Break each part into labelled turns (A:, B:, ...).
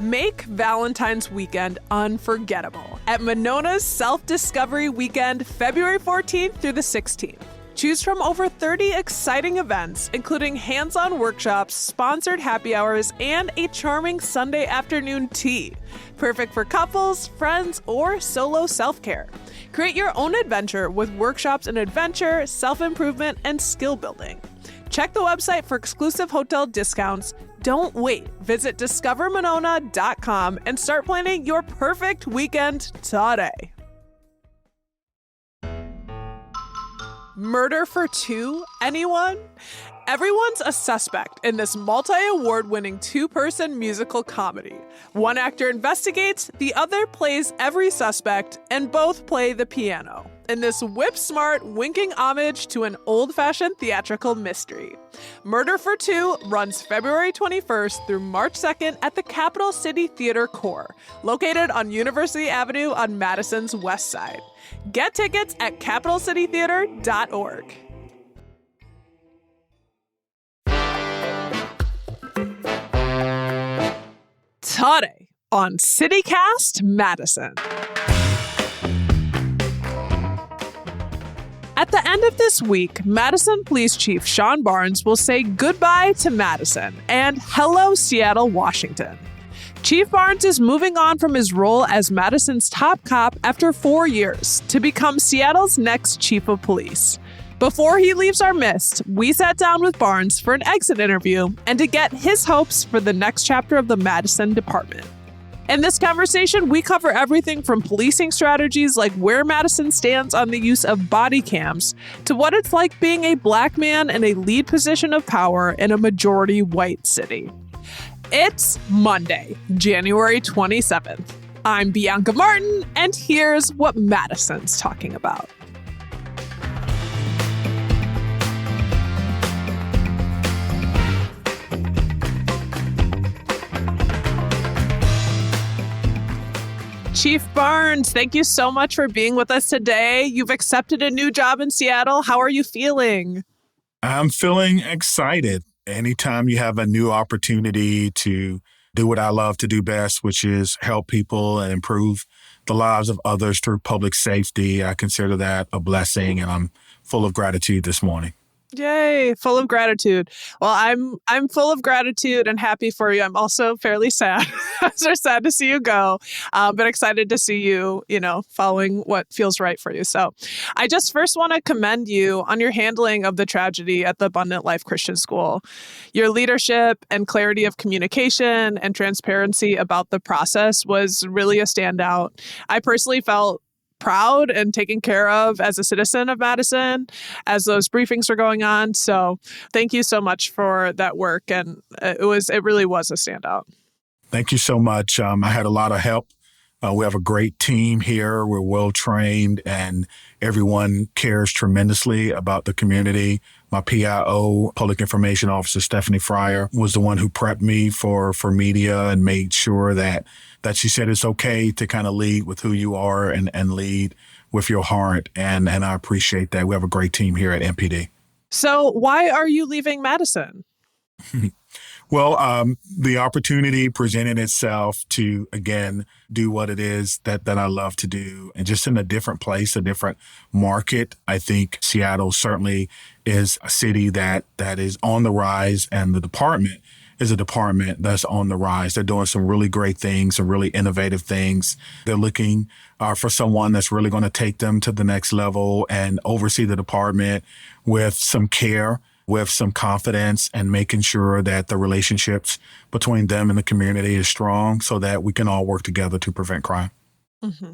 A: Make Valentine's weekend unforgettable at Monona's Self-Discovery Weekend, February 14th through the 16th. Choose from over 30 exciting events, including hands-on workshops, sponsored happy hours, and a charming Sunday afternoon tea. Perfect for couples, friends, or solo self-care. Create your own adventure with workshops in adventure, self-improvement, and skill building. Check the website for exclusive hotel discounts. Don't wait. Visit discovermonona.com and start planning your perfect weekend today. Murder for Two, anyone? Everyone's a suspect in this multi-award-winning two-person musical comedy. One actor investigates, the other plays every suspect, and both play the piano in this whip-smart, winking homage to an old-fashioned theatrical mystery. Murder for Two runs February 21st through March 2nd at the Capital City Theater Core, located on University Avenue on Madison's west side. Get tickets at capitalcitytheater.org. Today on CityCast Madison. At the end of this week, Madison Police Chief Shon Barnes will say goodbye to Madison and hello, Seattle, Washington. Chief Barnes is moving on from his role as Madison's top cop after 4 years to become Seattle's next chief of police. Before he leaves our midst, we sat down with Barnes for an exit interview and to get his hopes for the next chapter of the Madison Department. In this conversation, we cover everything from policing strategies like where Madison stands on the use of body cams to what it's like being a black man in a lead position of power in a majority white city. It's Monday, January 27th. I'm Bianca Martin, and here's what Madison's talking about. Chief Barnes, thank you so much for being with us today. You've accepted a new job in Seattle. How are you feeling?
B: I'm feeling excited. Anytime you have a new opportunity to do what I love to do best, which is help people and improve the lives of others through public safety, I consider that a blessing, and I'm full of gratitude this morning.
A: Yay, full of gratitude. Well, I'm full of gratitude and happy for you. I'm also fairly sad. So sad to see you go, but excited to see you, following what feels right for you. So I just first want to commend you on your handling of the tragedy at the Abundant Life Christian School. Your leadership and clarity of communication and transparency about the process was really a standout. I personally felt proud and taken care of as a citizen of Madison as those briefings were going on. So thank you so much for that work. And it really was a standout.
B: Thank you so much. I had a lot of help. We have a great team here. We're well trained and everyone cares tremendously about the community. My PIO, Public Information Officer Stephanie Fryer, was the one who prepped me for media and made sure that she said it's okay to kind of lead with who you are and lead with your heart. And I appreciate that. We have a great team here at MPD.
A: So why are you leaving Madison?
B: Well, the opportunity presented itself to, again, do what it is that I love to do. And just in a different place, a different market. I think Seattle certainly is a city that is on the rise, and the department is a department that's on the rise. They're doing some really great things, some really innovative things. They're looking for someone that's really going to take them to the next level and oversee the department with some care, with some confidence, and making sure that the relationships between them and the community is strong so that we can all work together to prevent crime.
A: Mm-hmm.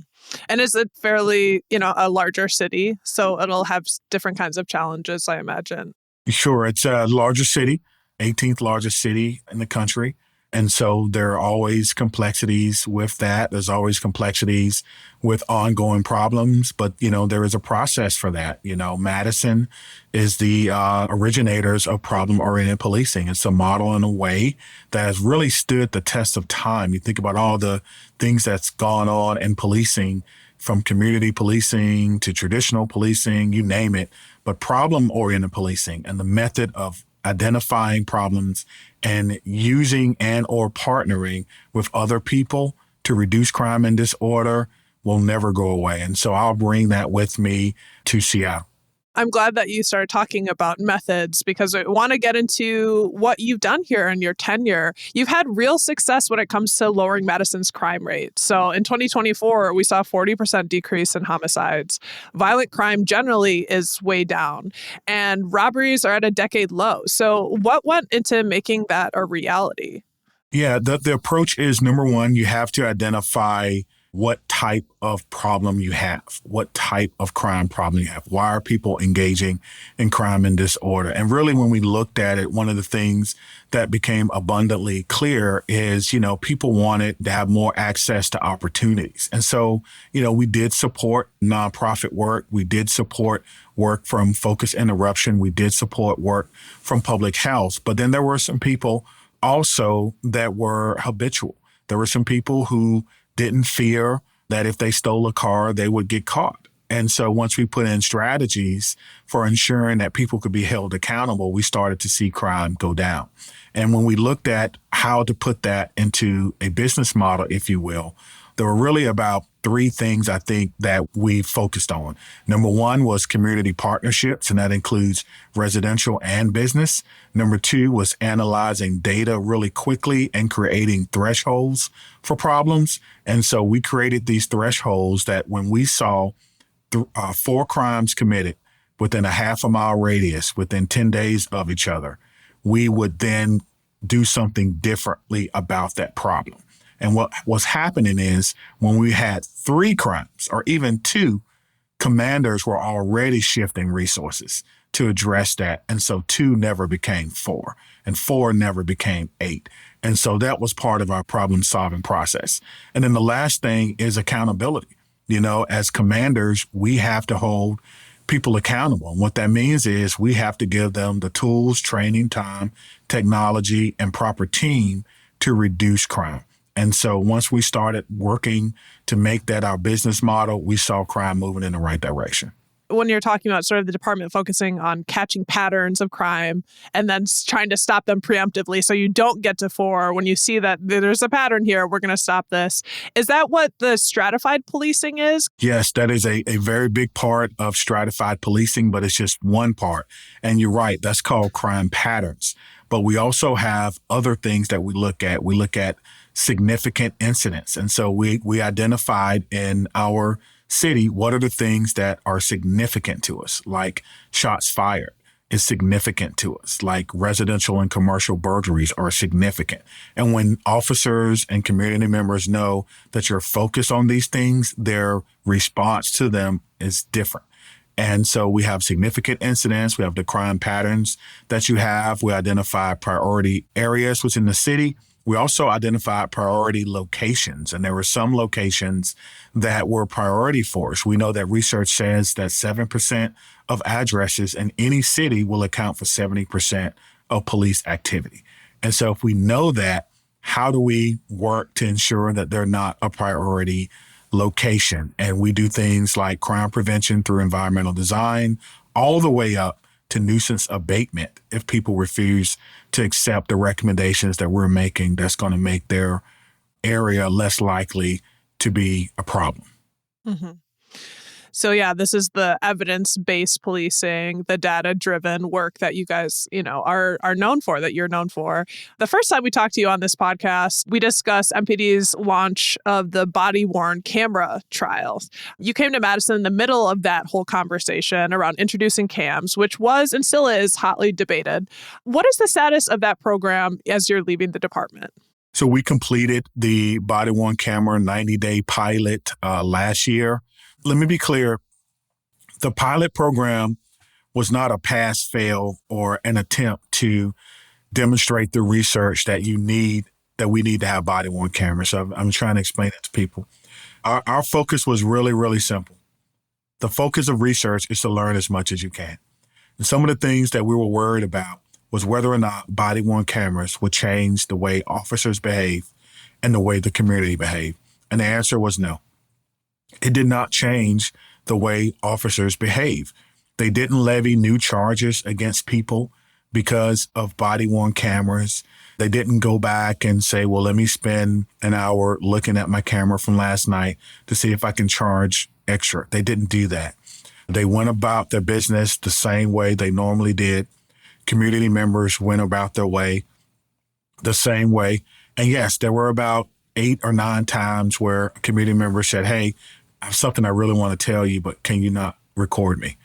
A: And is it fairly, a larger city? So it'll have different kinds of challenges, I imagine.
B: Sure. It's a larger city, 18th largest city in the country. And so there are always complexities with that. There's always complexities with ongoing problems, but, there is a process for that. Madison is the originators of problem-oriented policing. It's a model in a way that has really stood the test of time. You think about all the things that's gone on in policing, from community policing to traditional policing, you name it, but problem-oriented policing and the method of identifying problems and using and or partnering with other people to reduce crime and disorder will never go away. And so I'll bring that with me to Seattle.
A: I'm glad that you started talking about methods because I want to get into what you've done here in your tenure. You've had real success when it comes to lowering Madison's crime rate. So in 2024, we saw a 40% decrease in homicides. Violent crime generally is way down, and robberies are at a decade low. So what went into making that a reality?
B: Yeah, the approach is, number one, you have to identify what type of problem you have, what type of crime problem you have. Why are people engaging in crime and disorder? And really, when we looked at it, one of the things that became abundantly clear is, people wanted to have more access to opportunities. And so, we did support nonprofit work. We did support work from Focus Interruption. We did support work from public health. But then there were some people also that were habitual. There were some people who didn't fear that if they stole a car, they would get caught. And so once we put in strategies for ensuring that people could be held accountable, we started to see crime go down. And when we looked at how to put that into a business model, if you will, there were really about three things I think that we focused on. Number one was community partnerships, and that includes residential and business. Number two was analyzing data really quickly and creating thresholds for problems. And so we created these thresholds that when we saw 4 crimes committed within a half a mile radius, within 10 days of each other, we would then do something differently about that problem. And what was happening is when we had 3 crimes or even 2, commanders were already shifting resources to address that. And so 2 never became 4 and 4 never became 8. And so that was part of our problem solving process. And then the last thing is accountability. As commanders, we have to hold people accountable. And what that means is we have to give them the tools, training, time, technology, and proper team to reduce crime. And so once we started working to make that our business model, we saw crime moving in the right direction.
A: When you're talking about sort of the department focusing on catching patterns of crime and then trying to stop them preemptively so you don't get to 4, when you see that there's a pattern here, we're going to stop this. Is that what the stratified policing is?
B: Yes, that is a very big part of stratified policing, but it's just one part. And you're right, that's called crime patterns. But we also have other things that we look at. We look at significant incidents. And so we identified in our city, what are the things that are significant to us, like shots fired is significant to us, like residential and commercial burglaries are significant. And when officers and community members know that you're focused on these things, their response to them is different. And so we have significant incidents. We have the crime patterns that you have. We identify priority areas within the city. We also identified priority locations, and there were some locations that were priority for us. We know that research says that 7% of addresses in any city will account for 70% of police activity. And so if we know that, how do we work to ensure that they're not a priority location? And we do things like crime prevention through environmental design, all the way up to nuisance abatement if people refuse to accept the recommendations that we're making that's going to make their area less likely to be a problem.
A: Mm-hmm. So yeah, this is the evidence-based policing, the data-driven work that you guys, are known for, that you're known for. The first time we talked to you on this podcast, we discussed MPD's launch of the body-worn camera trials. You came to Madison in the middle of that whole conversation around introducing cams, which was and still is hotly debated. What is the status of that program as you're leaving the department?
B: So we completed the body-worn camera 90-day pilot last year. Let me be clear. The pilot program was not a pass-fail or an attempt to demonstrate the research that we need to have body-worn cameras. So I'm trying to explain it to people. Our focus was really, really simple. The focus of research is to learn as much as you can. And some of the things that we were worried about was whether or not body-worn cameras would change the way officers behave and the way the community behave. And the answer was no. It did not change the way officers behave. They didn't levy new charges against people because of body-worn cameras. They didn't go back and say, well, let me spend an hour looking at my camera from last night to see if I can charge extra. They didn't do that. They went about their business the same way they normally did. Community members went about their way the same way. And yes, there were about 8 or 9 times where a community member said, hey, I have something I really want to tell you, but can you not record me?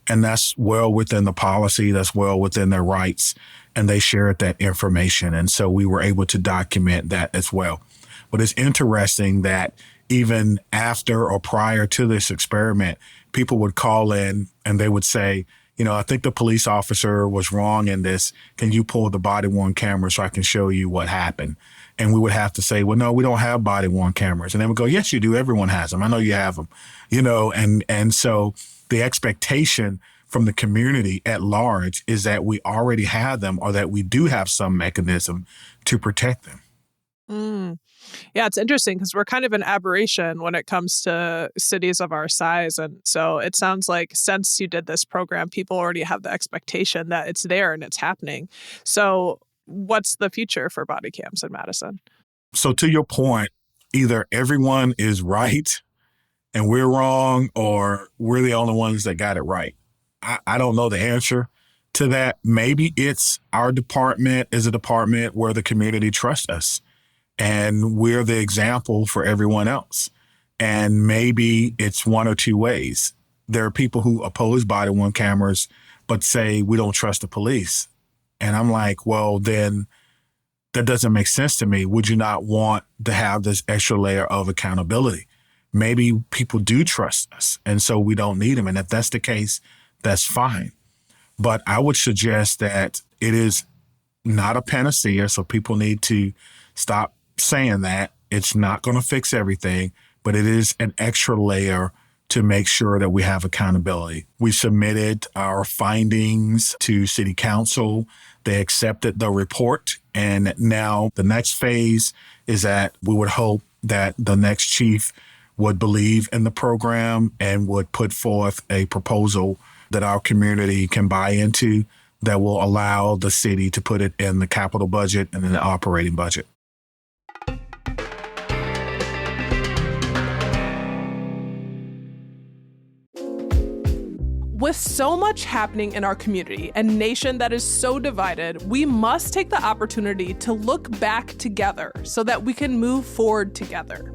B: And that's well within the policy. That's well within their rights. And they shared that information. And so we were able to document that as well. But it's interesting that even after or prior to this experiment, people would call in and they would say, I think the police officer was wrong in this. Can you pull the body-worn camera so I can show you what happened? And we would have to say, well, no, we don't have body-worn cameras. And they would go, yes, you do. Everyone has them. I know you have them. And so the expectation from the community at large is that we already have them or that we do have some mechanism to protect them.
A: Yeah, it's interesting because we're kind of an aberration when it comes to cities of our size. And so it sounds like since you did this program, people already have the expectation that it's there and it's happening. So what's the future for body cams in Madison?
B: So to your point, either everyone is right and we're wrong, or we're the only ones that got it right. I don't know the answer to that. Maybe it's our department is a department where the community trusts us and we're the example for everyone else. And maybe it's one or two ways. There are people who oppose body-worn cameras, but say we don't trust the police. And I'm like, well, then that doesn't make sense to me. Would you not want to have this extra layer of accountability? Maybe people do trust us, and so we don't need them. And if that's the case, that's fine. But I would suggest that it is not a panacea, so people need to stop saying that. It's not going to fix everything, but it is an extra layer to make sure that we have accountability. We submitted our findings to City Council. They accepted the report. And now the next phase is that we would hope that the next chief would believe in the program and would put forth a proposal that our community can buy into that will allow the city to put it in the capital budget and in the operating budget.
A: With so much happening in our community and nation that is so divided, we must take the opportunity to look back together so that we can move forward together.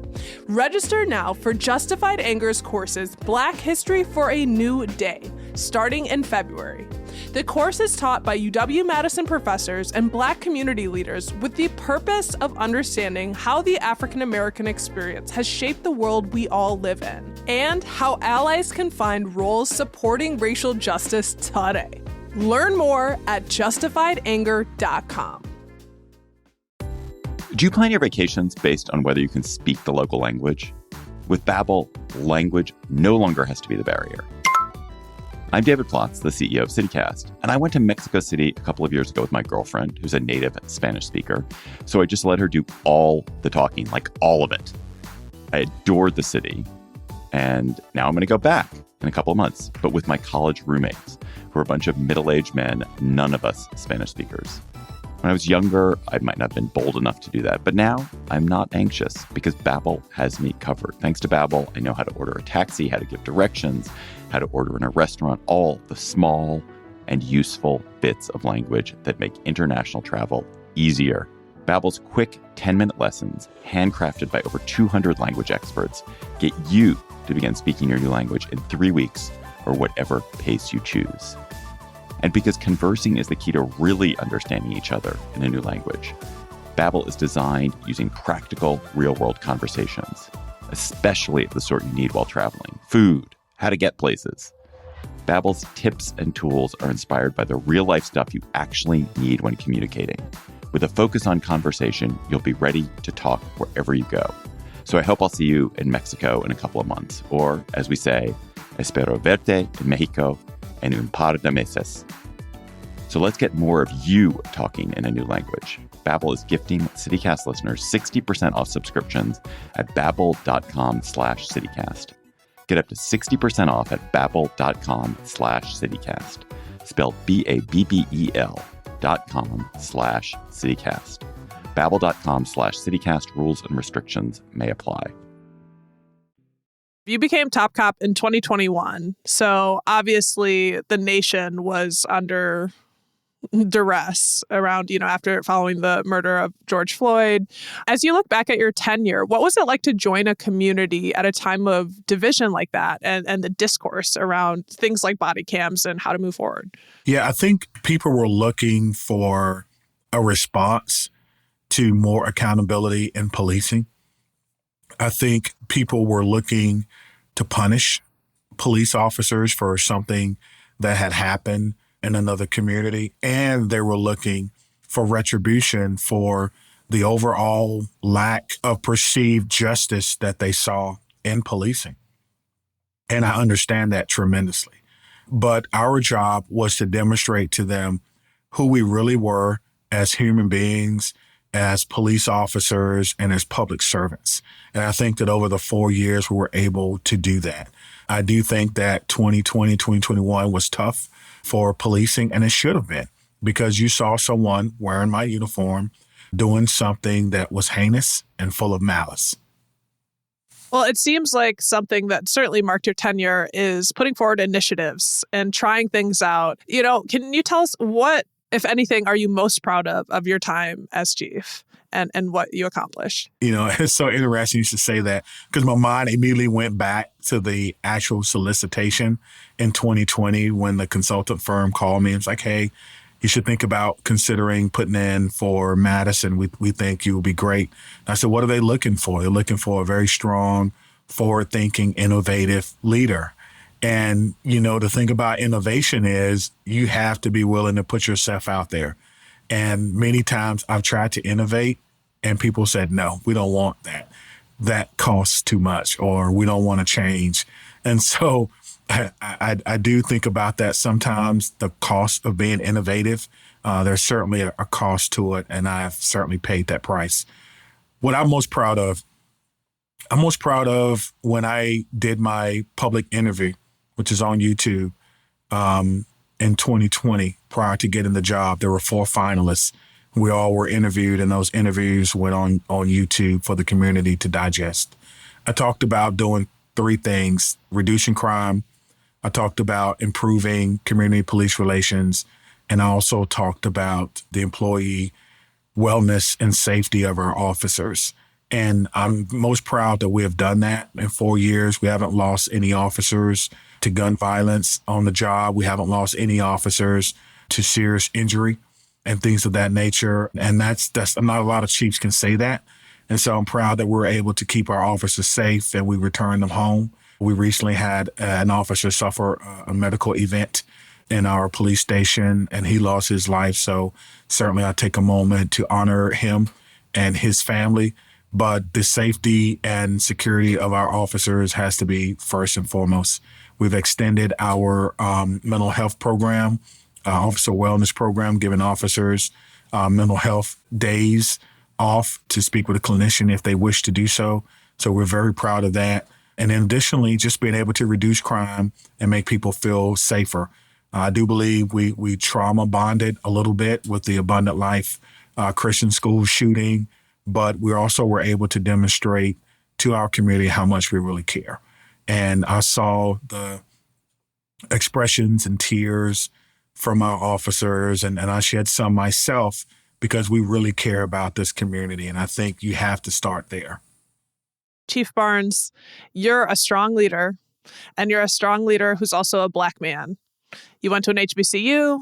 A: Register now for Justified Anger's courses, Black History for a New Day, starting in February. The course is taught by UW-Madison professors and Black community leaders with the purpose of understanding how the African American experience has shaped the world we all live in, and how allies can find roles supporting racial justice today. Learn more at justifiedanger.com.
C: Do you plan your vacations based on whether you can speak the local language? With Babbel, language no longer has to be the barrier. I'm David Plotz, the CEO of CityCast, and I went to Mexico City a couple of years ago with my girlfriend, who's a native Spanish speaker, so I just let her do all the talking, like all of it. I adored the city, and now I'm going to go back in a couple of months, but with my college roommates, who are a bunch of middle-aged men, none of us Spanish speakers. When I was younger, I might not have been bold enough to do that, but now I'm not anxious because Babbel has me covered. Thanks to Babbel, I know how to order a taxi, how to give directions, how to order in a restaurant, all the small and useful bits of language that make international travel easier. Babbel's quick 10-minute lessons, handcrafted by over 200 language experts, get you to begin speaking your new language in 3 weeks or whatever pace you choose. And because conversing is the key to really understanding each other in a new language, Babbel is designed using practical, real-world conversations, especially the sort you need while traveling. Food, how to get places. Babbel's tips and tools are inspired by the real-life stuff you actually need when communicating. With a focus on conversation, you'll be ready to talk wherever you go. So I hope I'll see you in Mexico in a couple of months. Or, as we say, espero verte en Mexico en un par de meses. So let's get more of you talking in a new language. Babbel is gifting CityCast listeners 60% off subscriptions at babbel.com/citycast. Get up to 60% off at babbel.com/citycast. Spelled BABBEL.com/citycast. Babbel.com/CityCast. Rules and restrictions may apply.
A: You became top cop in 2021. So obviously the nation was under duress around, after following the murder of George Floyd. As you look back at your tenure, what was it like to join a community at a time of division like that and the discourse around things like body cams and how to move forward?
B: Yeah, I think people were looking for a response to more accountability in policing. I think people were looking to punish police officers for something that had happened in another community, and they were looking for retribution for the overall lack of perceived justice that they saw in policing. And I understand that tremendously. But our job was to demonstrate to them who we really were as human beings, as police officers, and as public servants. And I think that over the 4 years, we were able to do that. I do think that 2020, 2021 was tough for policing, and it should have been, because you saw someone wearing my uniform doing something that was heinous and full of malice.
A: Well, it seems like something that certainly marked your tenure is putting forward initiatives and trying things out. Can you tell us what, if anything, are you most proud of your time as chief and what you accomplished?
B: It's so interesting you should say that, because my mind immediately went back to the actual solicitation in 2020 when the consultant firm called me and was like, hey, you should think about considering putting in for Madison. We think you will be great. And I said, what are they looking for? They're looking for a very strong, forward-thinking, innovative leader. And, the thing about innovation is you have to be willing to put yourself out there. And many times I've tried to innovate and people said, no, we don't want that. That costs too much, or we don't want to change. And so I do think about that sometimes, the cost of being innovative. There's certainly a cost to it, and I've certainly paid that price. What I'm most proud of when I did my public interview, which is on YouTube, in 2020, prior to getting the job. There were 4 finalists. We all were interviewed, and those interviews went on YouTube for the community to digest. I talked about doing 3 things: reducing crime, I talked about improving community police relations, and I also talked about the employee wellness and safety of our officers. And I'm most proud that we have done that. In 4 years, we haven't lost any officers to gun violence on the job. We haven't lost any officers to serious injury and things of that nature. And that's not a lot of chiefs can say that. And so I'm proud that we're able to keep our officers safe and we return them home. We recently had an officer suffer a medical event in our police station, and he lost his life. So certainly I take a moment to honor him and his family. But the safety and security of our officers has to be first and foremost. We've extended our mental health program, officer wellness program, giving officers mental health days off to speak with a clinician if they wish to do so. So we're very proud of that. And then additionally, just being able to reduce crime and make people feel safer. I do believe we trauma bonded a little bit with the Abundant Life Christian school shooting, but we also were able to demonstrate to our community how much we really care. And I saw the expressions and tears from our officers, and I shed some myself because we really care about this community. And I think you have to start there.
A: Chief Barnes, you're a strong leader, and you're a strong leader who's also a Black man. You went to an HBCU.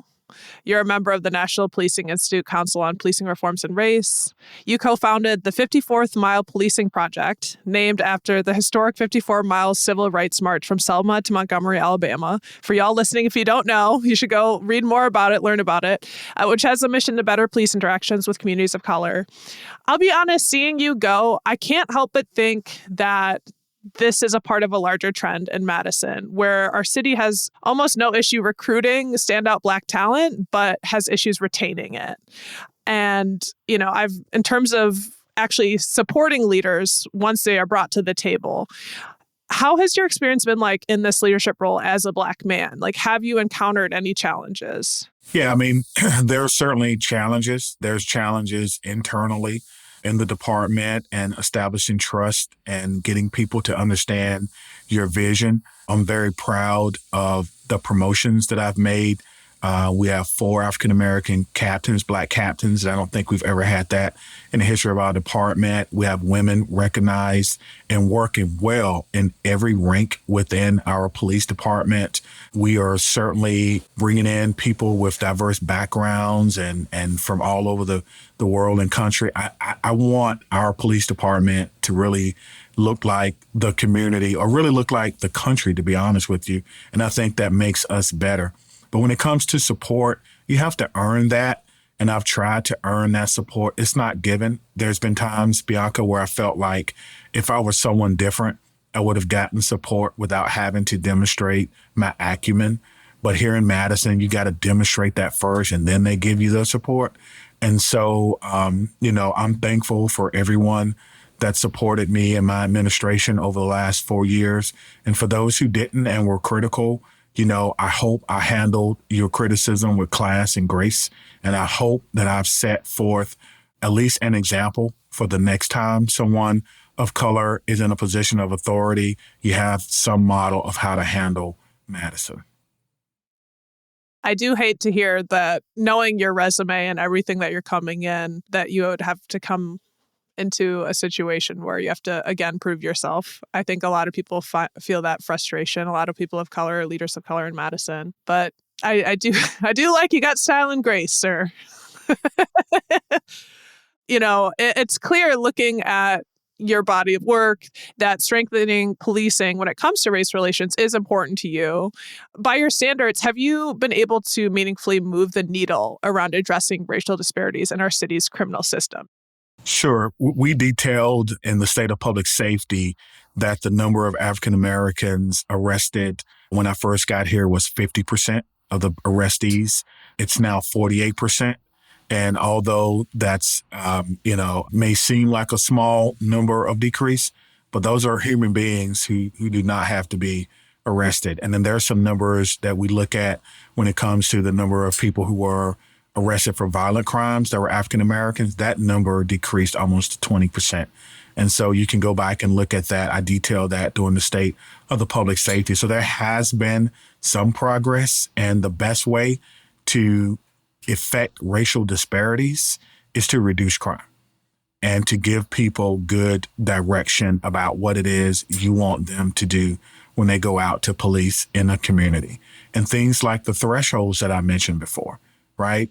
A: You're a member of the National Policing Institute Council on Policing Reforms and Race. You co-founded the 54th Mile Policing Project, named after the historic 54-mile civil rights march from Selma to Montgomery, Alabama. For y'all listening, if you don't know, you should go read more about it, learn about it, which has a mission to better police interactions with communities of color. I'll be honest, seeing you go, I can't help but think that this is a part of a larger trend in Madison, where our city has almost no issue recruiting standout Black talent, but has issues retaining it. And, in terms of actually supporting leaders once they are brought to the table, How has your experience been like in this leadership role as a Black man? Like, have you encountered any challenges?
B: Yeah, I mean, there are certainly challenges. There's challenges internally in the department and establishing trust and getting people to understand your vision. I'm very proud of the promotions that I've made. We have 4 African-American captains, Black captains. I don't think we've ever had that in the history of our department. We have women recognized and working well in every rank within our police department. We are certainly bringing in people with diverse backgrounds and from all over the world and country. I want our police department to really look like the community or really look like the country, to be honest with you. And I think that makes us better. But when it comes to support, you have to earn that. And I've tried to earn that support. It's not given. There's been times, Bianca, where I felt like if I was someone different, I would have gotten support without having to demonstrate my acumen. But here in Madison, you got to demonstrate that first, and then they give you the support. And so, I'm thankful for everyone that supported me and my administration over the last 4 years. And for those who didn't and were critical, I hope I handled your criticism with class and grace. And I hope that I've set forth at least an example for the next time someone of color is in a position of authority. You have some model of how to handle Madison.
A: I do hate to hear that, knowing your resume and everything that you're coming in, that you would have to come into a situation where you have to, again, prove yourself. I think a lot of people feel that frustration. A lot of people of color, leaders of color in Madison. But I do like you got style and grace, sir. It's clear looking at your body of work that strengthening policing when it comes to race relations is important to you. By your standards, have you been able to meaningfully move the needle around addressing racial disparities in our city's criminal system?
B: Sure. We detailed in the state of public safety that the number of African Americans arrested when I first got here was 50% of the arrestees. It's now 48%. And although that's, may seem like a small number of decrease, but those are human beings who do not have to be arrested. And then there are some numbers that we look at when it comes to the number of people who were arrested for violent crimes that were African Americans. That number decreased almost 20%. And so you can go back and look at that. I detailed that during the state of the public safety. So there has been some progress, and the best way to affect racial disparities is to reduce crime and to give people good direction about what it is you want them to do when they go out to police in a community. And things like the thresholds that I mentioned before, right?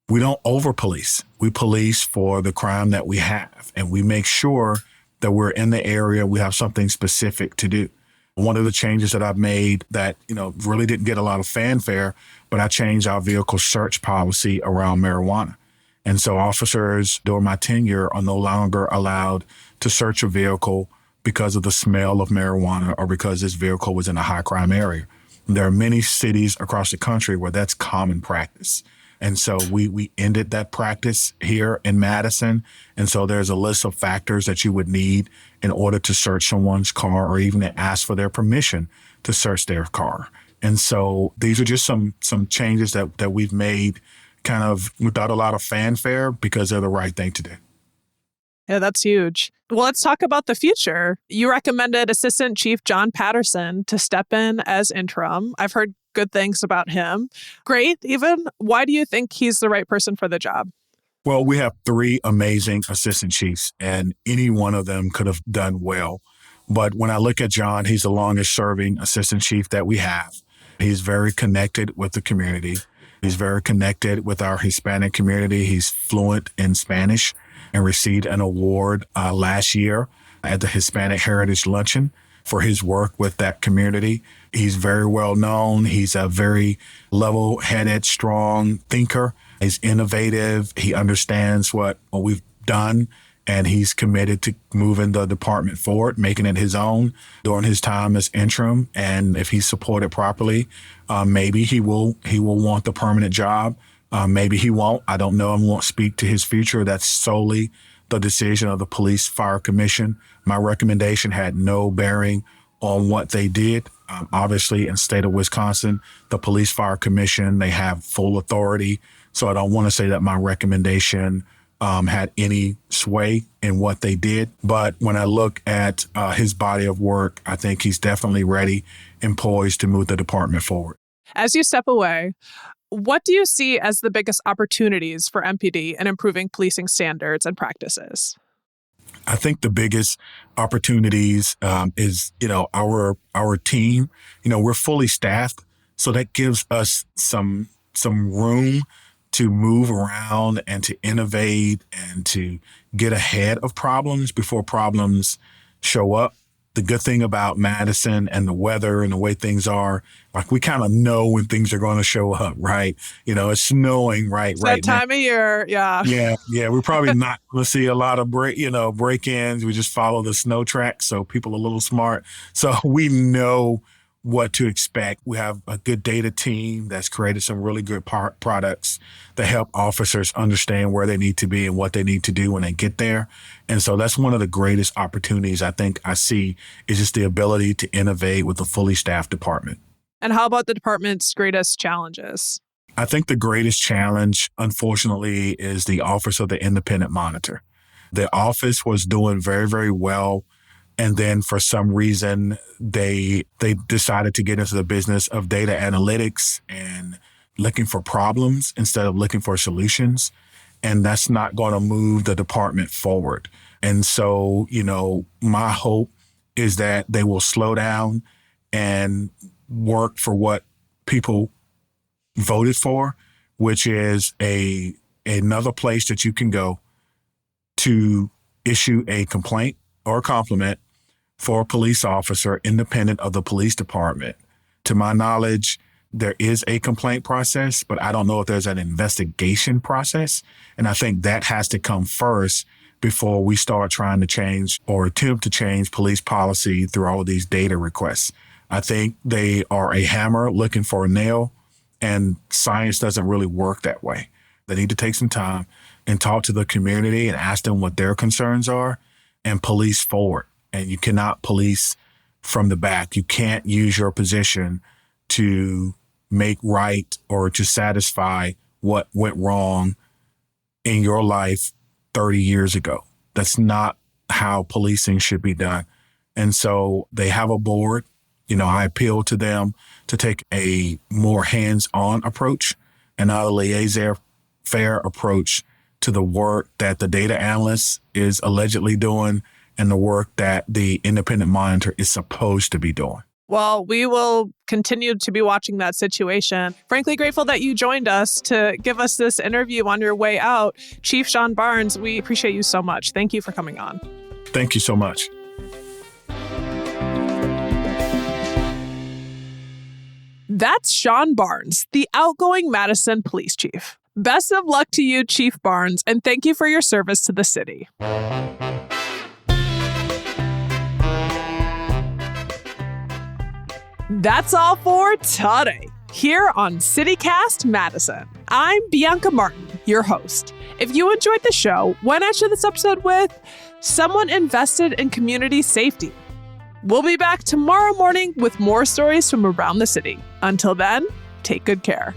B: We don't over-police. We police for the crime that we have, and we make sure that we're in the area, we have something specific to do. One of the changes that I've made that, really didn't get a lot of fanfare, but I changed our vehicle search policy around marijuana. And so officers during my tenure are no longer allowed to search a vehicle because of the smell of marijuana or because this vehicle was in a high crime area. There are many cities across the country where that's common practice. And so we ended that practice here in Madison. And so there's a list of factors that you would need in order to search someone's car or even to ask for their permission to search their car. And so these are just some changes that we've made kind of without a lot of fanfare because they're the right thing to do.
A: Yeah, that's huge. Well, let's talk about the future. You recommended Assistant Chief John Patterson to step in as interim. I've heard good things about him. Great, even. Why do you think he's the right person for the job?
B: Well, we have 3 amazing assistant chiefs, and any one of them could have done well. But when I look at John, he's the longest serving assistant chief that we have. He's very connected with the community. He's very connected with our Hispanic community. He's fluent in Spanish and received an award last year at the Hispanic Heritage Luncheon for his work with that community. He's very well known. He's a very level-headed, strong thinker. He's innovative. He understands what we've done, and he's committed to moving the department forward, making it his own during his time as interim. And if he's supported properly, maybe he will want the permanent job. Maybe he won't. I don't know. I won't speak to his future. That's solely the decision of the Police Fire Commission. My recommendation had no bearing on what they did. Obviously, in the state of Wisconsin, the Police Fire Commission, they have full authority. So I don't want to say that my recommendation had any sway in what they did. But when I look at his body of work, I think he's definitely ready and poised to move the department forward.
A: As you step away, what do you see as the biggest opportunities for MPD in improving policing standards and practices?
B: I think the biggest opportunities is, our team. We're fully staffed, so that gives us some room to move around and to innovate and to get ahead of problems before problems show up. The good thing about Madison and the weather and the way things are, like we kind of know when things are going to show up, right? It's snowing right
A: that time of year, yeah.
B: Yeah. We're probably not going to see a lot of break-ins. We just follow the snow track, so people are a little smart. So we know what to expect. We have a good data team that's created some really good products that help officers understand where they need to be and what they need to do when they get there. And so that's one of the greatest opportunities I think I see is just the ability to innovate with a fully staffed department.
A: And how about the department's greatest challenges?
B: I think the greatest challenge, unfortunately, is the Office of the Independent Monitor. The office was doing very, very well. And then for some reason, they decided to get into the business of data analytics and looking for problems instead of looking for solutions. And that's not going to move the department forward. And so, my hope is that they will slow down and work for what people voted for, which is another place that you can go to issue a complaint or a compliment for a police officer independent of the police department. To my knowledge, there is a complaint process, but I don't know if there's an investigation process. And I think that has to come first before we start trying to change or attempt to change police policy through all of these data requests. I think they are a hammer looking for a nail, and science doesn't really work that way. They need to take some time and talk to the community and ask them what their concerns are and police forward. And you cannot police from the back. You can't use your position to make right or to satisfy what went wrong in your life 30 years ago. That's not how policing should be done. And so they have a board. I appeal to them to take a more hands-on approach and not a laissez-faire approach to the work that the data analyst is allegedly doing and the work that the independent monitor is supposed to be doing.
A: Well, we will continue to be watching that situation. Frankly, grateful that you joined us to give us this interview on your way out. Chief Shon Barnes, we appreciate you so much. Thank you for coming on.
B: Thank you so much.
A: That's Shon Barnes, the outgoing Madison police chief. Best of luck to you, Chief Barnes, and thank you for your service to the city. That's all for today, here on CityCast Madison. I'm Bianca Martin, your host. If you enjoyed the show, why not share this episode with someone invested in community safety? We'll be back tomorrow morning with more stories from around the city. Until then, take good care.